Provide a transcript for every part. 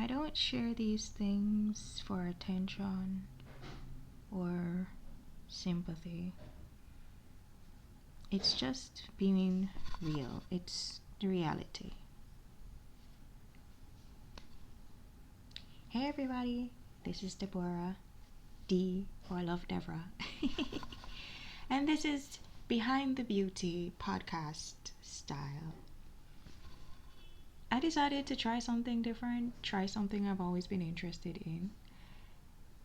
I don't share these things for attention or sympathy. It's just being real. It's the reality. Hey everybody, this is Deborah, D for Love Deborah. And this is Behind the Beauty podcast style. I decided to try something different, try something I've always been interested in.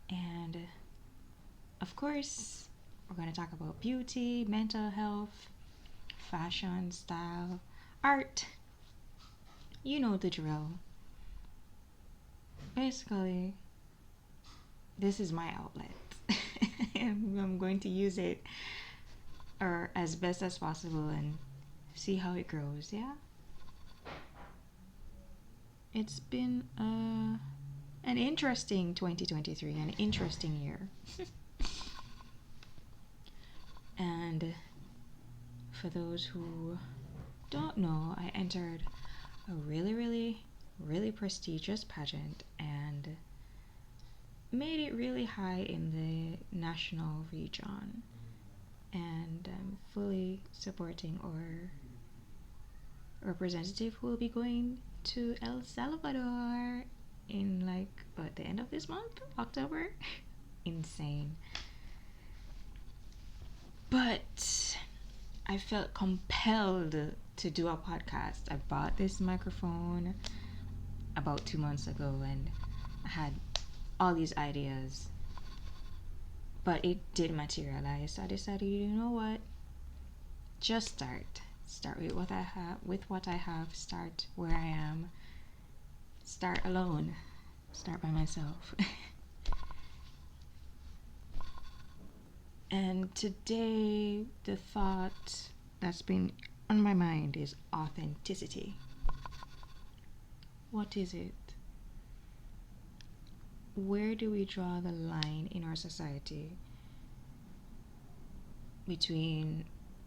And of course, we're going to talk about beauty, mental health, fashion, style, art. You know the drill. Basically, this is my outlet. I'm going to use it or as best as possible and see how it grows, yeah? It's been an interesting 2023, an interesting year. And for those who don't know, I entered a really prestigious pageant and made it really high in the national region. And I'm fully supporting our representative who will be going to El Salvador in the end of this month, October. Insane. But I felt compelled to do a podcast. I bought this microphone about 2 months ago and I had all these ideas, but it did materialize. So I decided, you know what? Just start with what I have, start where I am, start alone, start by myself. And today the thought that's been on my mind is authenticity. What is it? Where do we draw the line in our society between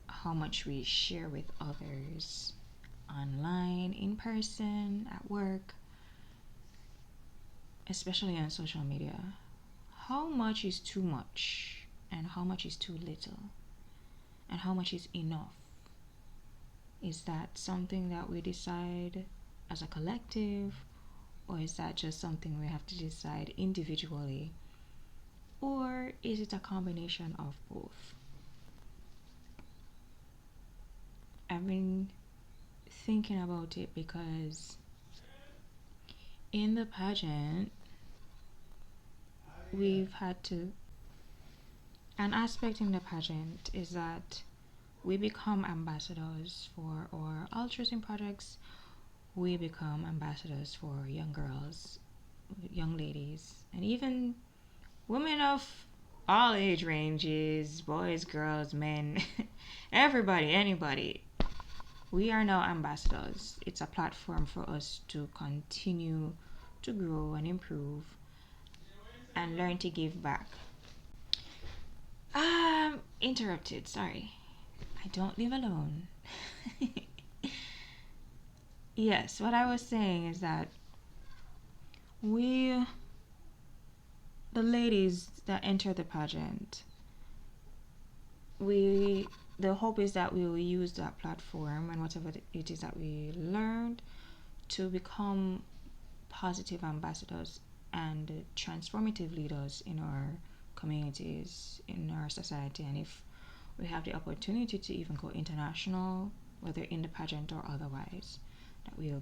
how much we share with others online, in person, at work, especially on social media? How much is too much and how much is too little and how much is enough? Is that something that we decide as a collective, or is that just something we have to decide individually, or is it a combination of both? I've been thinking about it because in the pageant we've had to, an aspect in the pageant is that we become ambassadors for our altruism projects. We become ambassadors for young girls, young ladies, and even women of all age ranges, boys, girls, men, everybody, anybody. We are now ambassadors. It's a platform for us to continue to grow and improve and learn to give back. Interrupted, sorry. I don't live alone. Yes, what I was saying is that the ladies that enter the pageant, the hope is that we will use that platform and whatever it is that we learned to become positive ambassadors and transformative leaders in our communities, in our society. And if we have the opportunity to even go international, whether in the pageant or otherwise, that we'll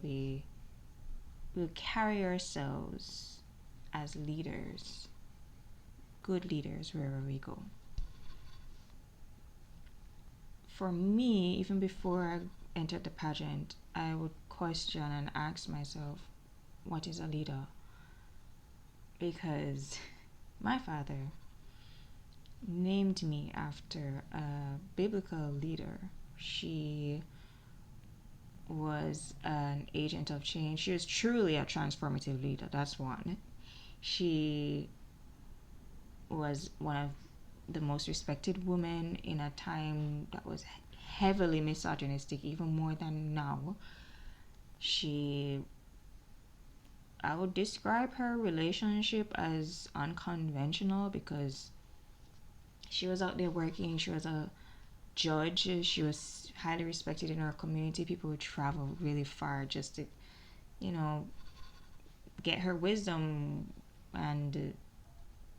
carry ourselves as leaders, good leaders wherever we go. For me, even before I entered the pageant, I would question and ask myself, what is a leader? Because my father named me after a biblical leader. She was an agent of change. She was truly a transformative leader. That's one. She was one of the most respected women in a time that was heavily misogynistic, even more than now. She I would describe her relationship as unconventional because she was out there working. She was a judge. She was highly respected in her community. People would travel really far just to, you know, get her wisdom and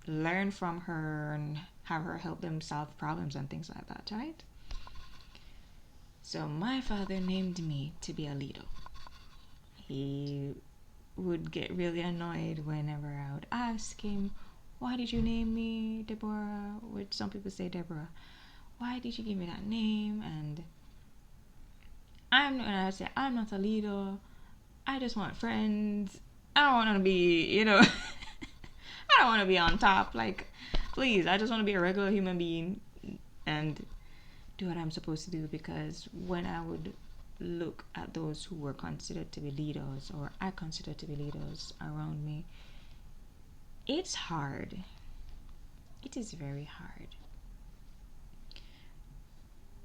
learn from her and have her help them solve problems and things like that, right? So my father named me to be Alito. He would get really annoyed whenever I would ask him, why did you name me Deborah? Which some people say Deborah. Why did you give me that name? And I say, I'm not a leader. I just want friends. I don't want to be, I don't want to be on top. Like, please, I just want to be a regular human being and do what I'm supposed to do. Because when I would look at those who were considered to be leaders, or I consider to be leaders around me, it's hard. It is very hard.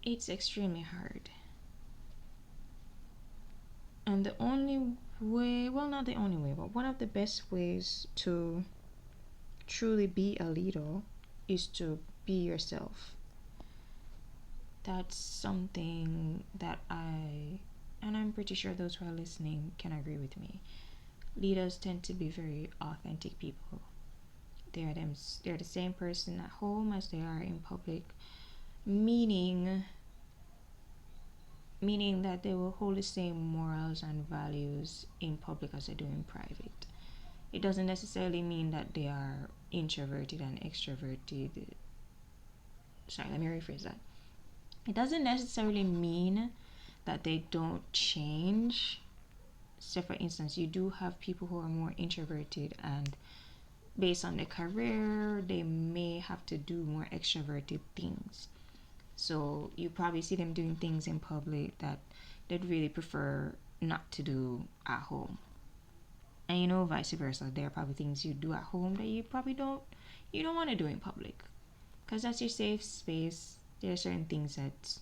It's extremely hard. And the only way, well, not the only way, but one of the best ways to truly be a leader is to be yourself. That's something that and I'm pretty sure those who are listening can agree with me. Leaders tend to be very authentic people. They're the same person at home as they are in public, meaning that they will hold the same morals and values in public as they do in private. It doesn't necessarily mean that they are introverted and extroverted. Sorry, let me rephrase that. It doesn't necessarily mean that they don't change. So for instance, you do have people who are more introverted, and based on their career, they may have to do more extroverted things. So you probably see them doing things in public that they'd really prefer not to do at home. And vice versa. There are probably things you do at home that you don't want to do in public. Because that's your safe space. There are certain things that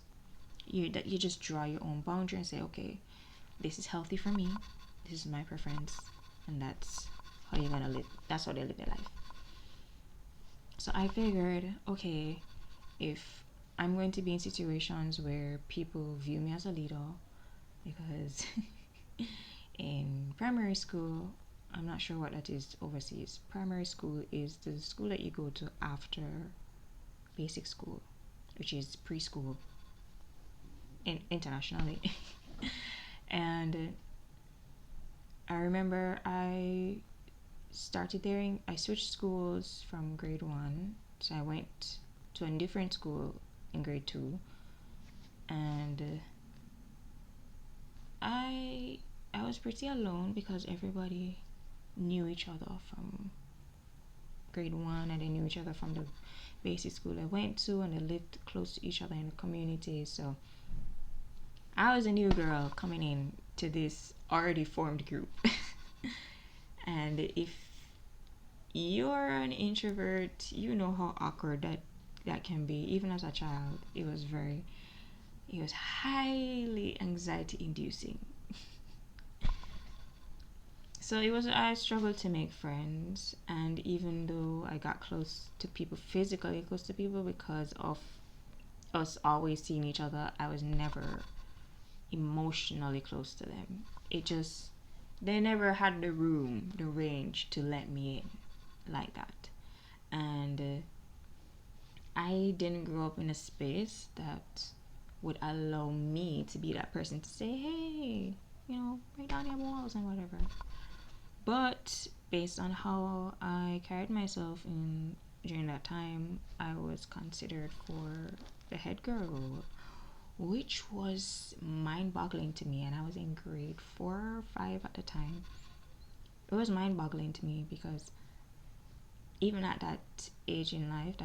you just draw your own boundary and say, okay, this is healthy for me. This is my preference. And that's how you're going to live. That's how they live their life. So I figured, okay, if I'm going to be in situations where people view me as a leader, because in primary school, I'm not sure what that is overseas. Primary school is the school that you go to after basic school, which is preschool internationally. And I remember I switched schools from grade 1, so I went to a different school in grade 2, and I was pretty alone because everybody knew each other from grade 1, and they knew each other from the basic school I went to, and they lived close to each other in the community. So I was a new girl coming in to this already formed group. And if you're an introvert, you know how awkward that can be. Even as a child, it was highly anxiety inducing. So I struggled to make friends, and even though I got physically close to people because of us always seeing each other, I was never emotionally close to them. They never had the range to let me in like that. And I didn't grow up in a space that would allow me to be that person to say, hey, break down your walls and whatever. But based on how I carried myself during that time, I was considered for the head girl role, which was mind-boggling to me. And I was in grade 4 or 5 at the time. It was mind-boggling to me because even at that stage in life,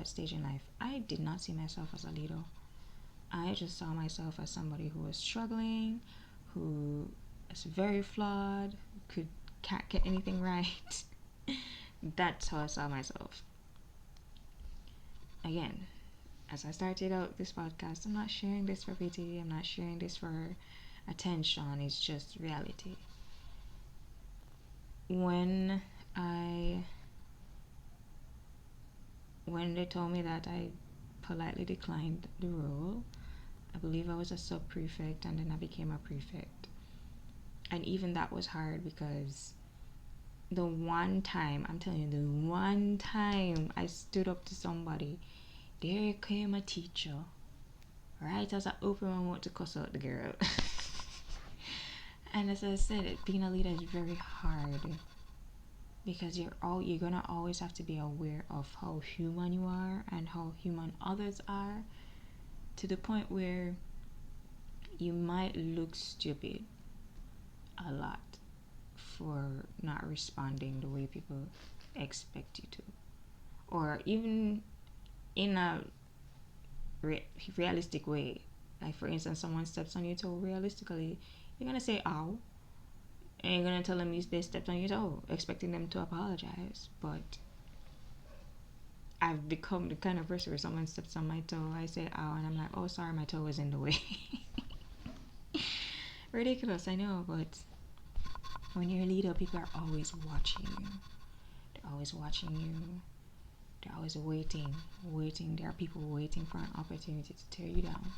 I did not see myself as a leader. I just saw myself as somebody who was struggling, who is very flawed, can't get anything right. That's how I saw myself. Again, as I started out this podcast, I'm not sharing this for pity, I'm not sharing this for attention, it's just reality. when I when they told me that I politely declined the role, I believe I was a sub prefect and then I became a prefect. And even that was hard because the one time, I'm telling you, the one time I stood up to somebody, there came a teacher, right as I opened my mouth to cuss out the girl. And as I said, being a leader is very hard because you're gonna always have to be aware of how human you are and how human others are, to the point where you might look stupid a lot for not responding the way people expect you to, or even in a realistic way. Like, for instance, someone steps on your toe, realistically you're gonna say ow, and you're gonna tell them they stepped on your toe, expecting them to apologize. But I've become the kind of person where someone steps on my toe, I say ow, and I'm like, oh sorry, my toe was in the way. Ridiculous, I know, but when you're a leader, people are always watching you. They're always watching you. They're always waiting. There are people waiting for an opportunity to tear you down.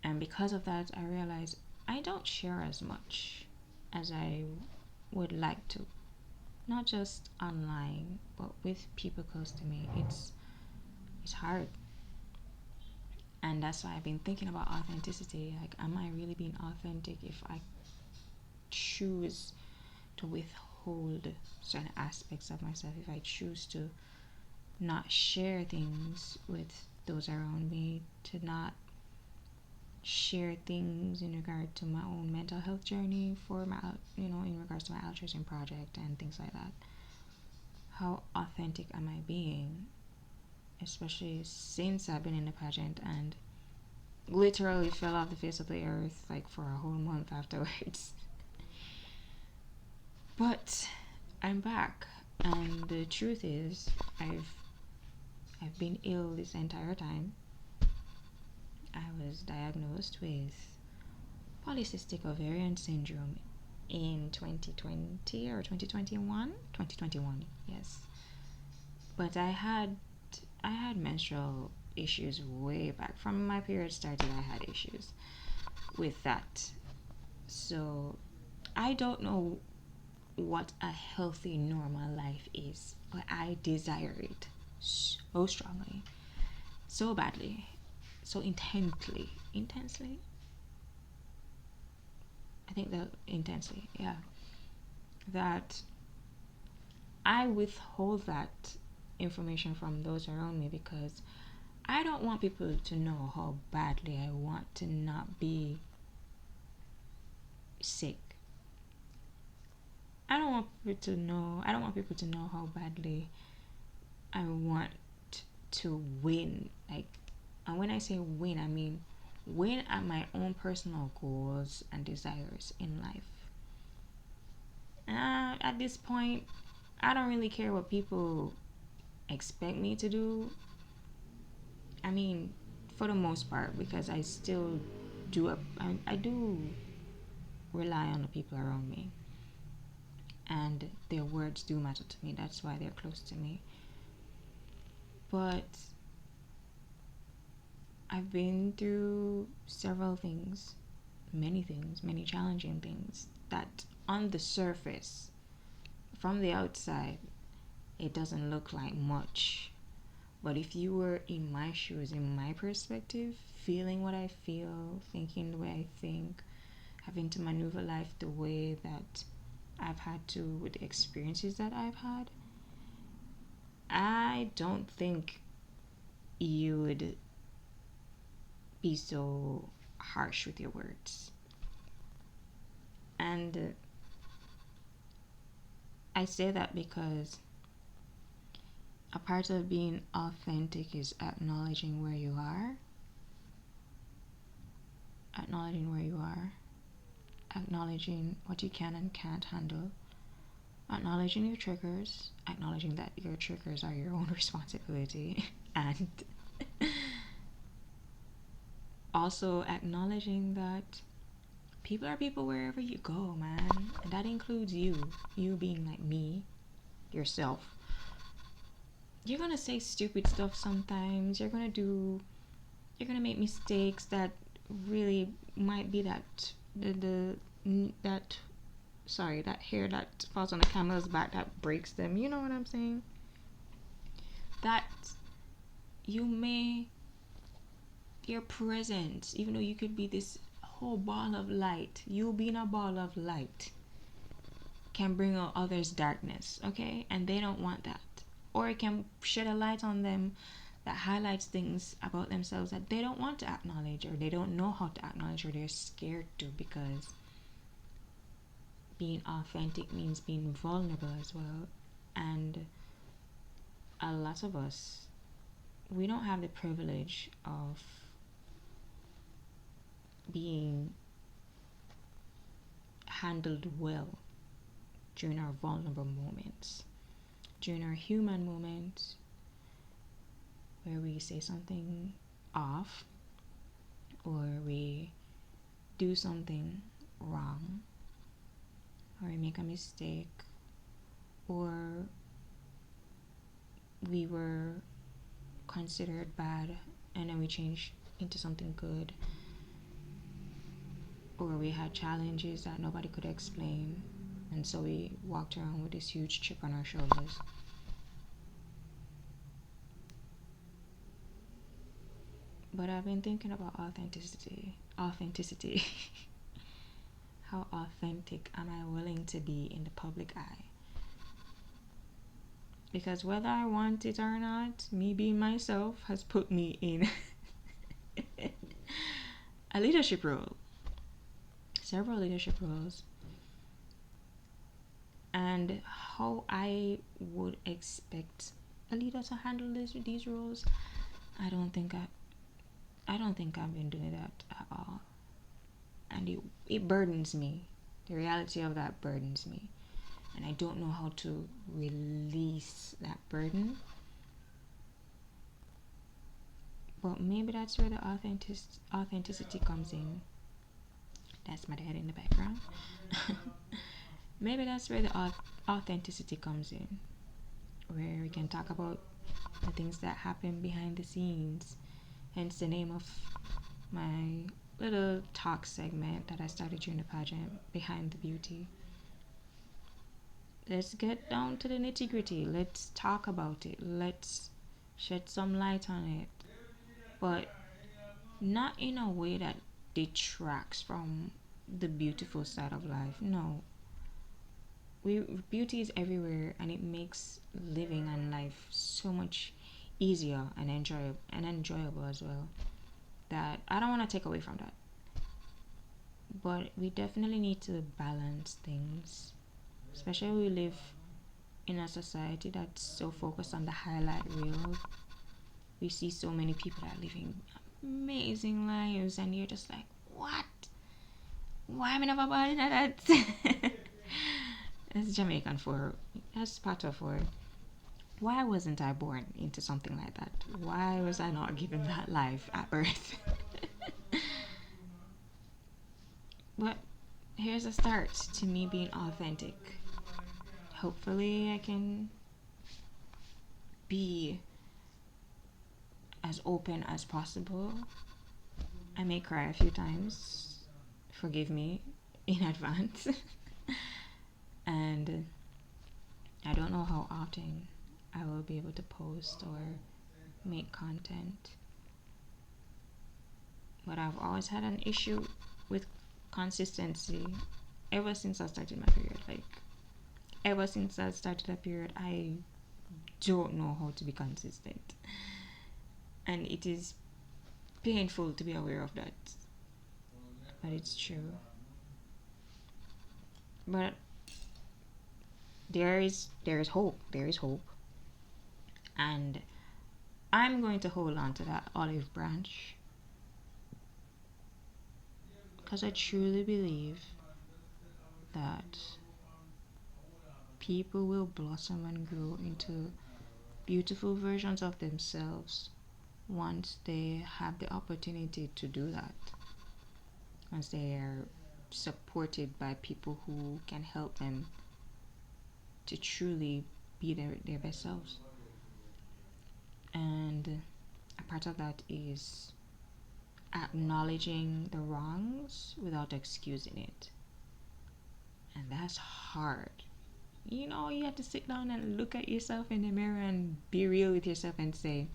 And because of that, I realized I don't share as much as I would like to. Not just online, but with people close to me. It's hard. And that's why I've been thinking about authenticity. Like, am I really being authentic if I choose to withhold certain aspects of myself, if I choose to not share things with those around me, to not share things in regard to my own mental health journey, for my, in regards to my altruism project and things like that. How authentic am I being? Especially since I've been in the pageant and literally fell off the face of the earth like for a whole month afterwards. But I'm back, and the truth is, I've been ill this entire time. I was diagnosed with polycystic ovarian syndrome in 2020 or 2021. 2021, yes. But I had menstrual issues way back. From my period started, I had issues with that. So I don't know what a healthy normal life is, but I desire it so strongly, so badly, so intensely. I think that intensely, yeah. That I withhold that information from those around me because I don't want people to know how badly I want to not be sick. I don't want people to know how badly I want to win. Like, and when I say win, I mean win at my own personal goals and desires in life. At this point, I don't really care what people expect me to do. I mean, for the most part, because I still I do rely on the people around me, and their words do matter to me. That's why they're close to me. But I've been through several things, many challenging things that on the surface, from the outside, it doesn't look like much. But if you were in my shoes, in my perspective, feeling what I feel, thinking the way I think, having to maneuver life the way that I've had to with the experiences that I've had, I don't think you would be so harsh with your words. And I say that because a part of being authentic is acknowledging where you are, acknowledging what you can and can't handle, acknowledging your triggers, acknowledging that your triggers are your own responsibility, and also acknowledging that People are people wherever you go, man. And that includes you. You being like me, yourself. You're gonna say stupid stuff sometimes. You're gonna make mistakes that really might be that sorry, that hair that falls on the camel's back that breaks them. You know what I'm saying? That you may, your presence, even though you could be this whole ball of light, you being a ball of light can bring out others' darkness, okay? And they don't want that. Or it can shed a light on them that highlights things about themselves that they don't want to acknowledge, or they don't know how to acknowledge, or they're scared to, because being authentic means being vulnerable as well. And a lot of us, we don't have the privilege of being handled well during our vulnerable moments, during our human moments where we say something off or we do something wrong or we make a mistake or we were considered bad and then we change into something good, or we had challenges that nobody could explain, and so we walked around with this huge chip on our shoulders. But I've been thinking about authenticity. How authentic am I willing to be in the public eye? Because whether I want it or not, me being myself has put me in a leadership role, several leadership roles. And how I would expect a leader to handle these roles, I don't think I've been doing that at all. And it burdens me. The reality of that burdens me. And I don't know how to release that burden. But maybe that's where the authenticity comes in. That's my dad in the background. Maybe that's where the authenticity comes in. Where we can talk about the things that happen behind the scenes. Hence the name of my little talk segment that I started during the pageant, Behind the Beauty. Let's get down to the nitty gritty. Let's talk about it. Let's shed some light on it. But not in a way that detracts from the beautiful side of life. No. Beauty is everywhere, and it makes living and life so much easier and enjoyable as well. That I don't want to take away from that. But we definitely need to balance things. Especially we live in a society that's so focused on the highlight reel. We see so many people that are living amazing lives, and you're just like, what? Why am I never born in that? That's Jamaican for, that's part of for. Why wasn't I born into something like that? Why was I not given that life at birth? But here's a start to me being authentic. Hopefully I can be as open as possible. I may cry a few times. Forgive me in advance. And I don't know how often I will be able to post or make content. But I've always had an issue with consistency ever since I started my period. Ever since I started a period, I don't know how to be consistent. And it is painful to be aware of that. But it's true. But there is hope. There is hope. And I'm going to hold on to that olive branch. Because I truly believe that people will blossom and grow into beautiful versions of themselves once they have the opportunity to do that. Once they are supported by people who can help them to truly be their best selves. And a part of that is acknowledging the wrongs without excusing it. And that's hard. You know, you have to sit down and look at yourself in the mirror and be real with yourself and say,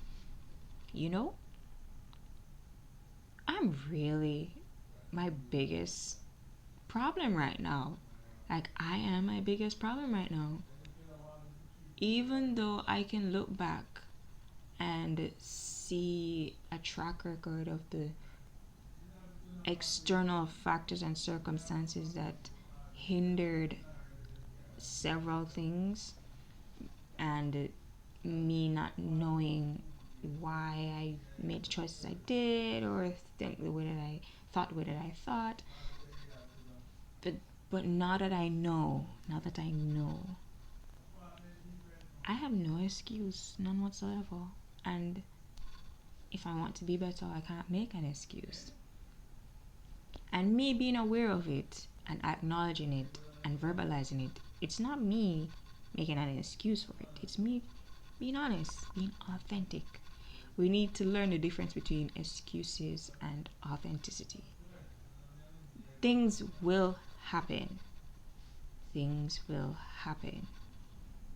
you know, I'm really my biggest problem right now. Like, I am my biggest problem right now. Even though I can look back and see a track record of the external factors and circumstances that hindered several things, and me not knowing why I made the choices I did, or think the way that I thought the way that I thought. But now that I know, I have no excuse, none whatsoever. And if I want to be better, I can't make an excuse. And me being aware of it and acknowledging it and verbalizing it, it's not me making an excuse for it. It's me being honest, being authentic. We need to learn the difference between excuses and authenticity. Things will happen. Things will happen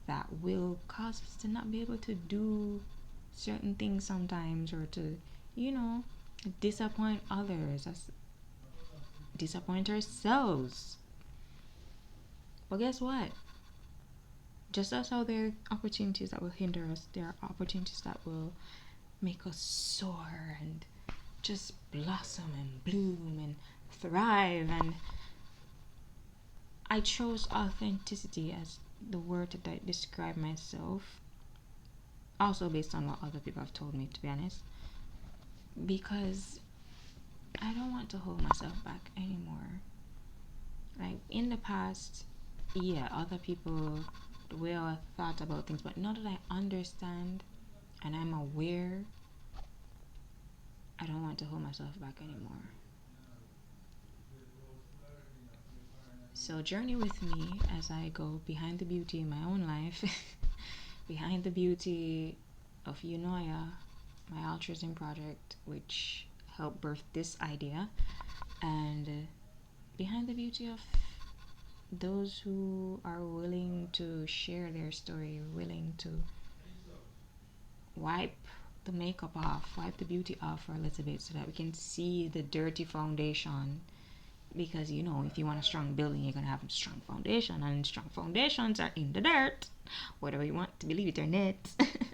that will cause us to not be able to do certain things sometimes, or to, disappoint others, disappoint ourselves. But guess what? Just as how there are opportunities that will hinder us, there are opportunities that will make us soar and just blossom and bloom and thrive. And I chose authenticity as the word to describe myself, also based on what other people have told me, to be honest, because I don't want to hold myself back anymore. Like, in the past, yeah, other people, the way I thought about things, but now that I understand and I'm aware, I don't want to hold myself back anymore. So journey with me as I go behind the beauty in my own life, behind the beauty of Eunoia, my altruism project, which helped birth this idea, and behind the beauty of those who are willing to share their story, willing to wipe the makeup off, wipe the beauty off for a little bit, so that we can see the dirty foundation. Because, if you want a strong building, you're going to have a strong foundation, and strong foundations are in the dirt, whether you want to believe it or not,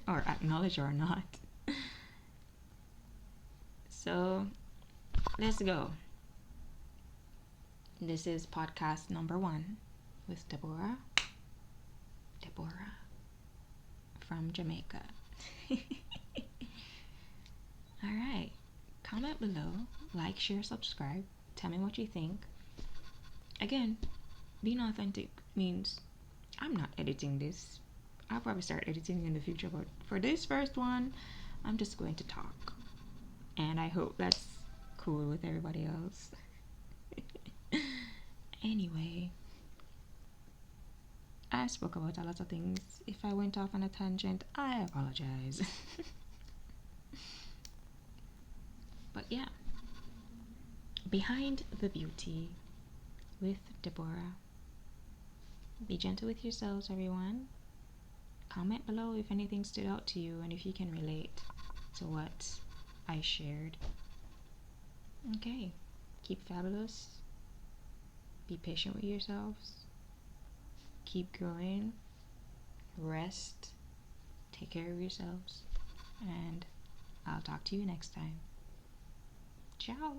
or acknowledge it or not. So, let's go. This is podcast number 1 with Deborah from Jamaica. Alright, comment below, like, share, subscribe. Tell me what you think. Again, being authentic means I'm not editing this. I'll probably start editing in the future, but for this first one, I'm just going to talk. And I hope that's cool with everybody else. Anyway, I spoke about a lot of things. If I went off on a tangent, I apologize. But yeah, behind the beauty with Deborah. Be gentle with yourselves, everyone. Comment below if anything stood out to you and if you can relate to what I shared. Okay, keep fabulous. Be patient with yourselves. Keep growing. Rest. Take care of yourselves. And I'll talk to you next time. Ciao.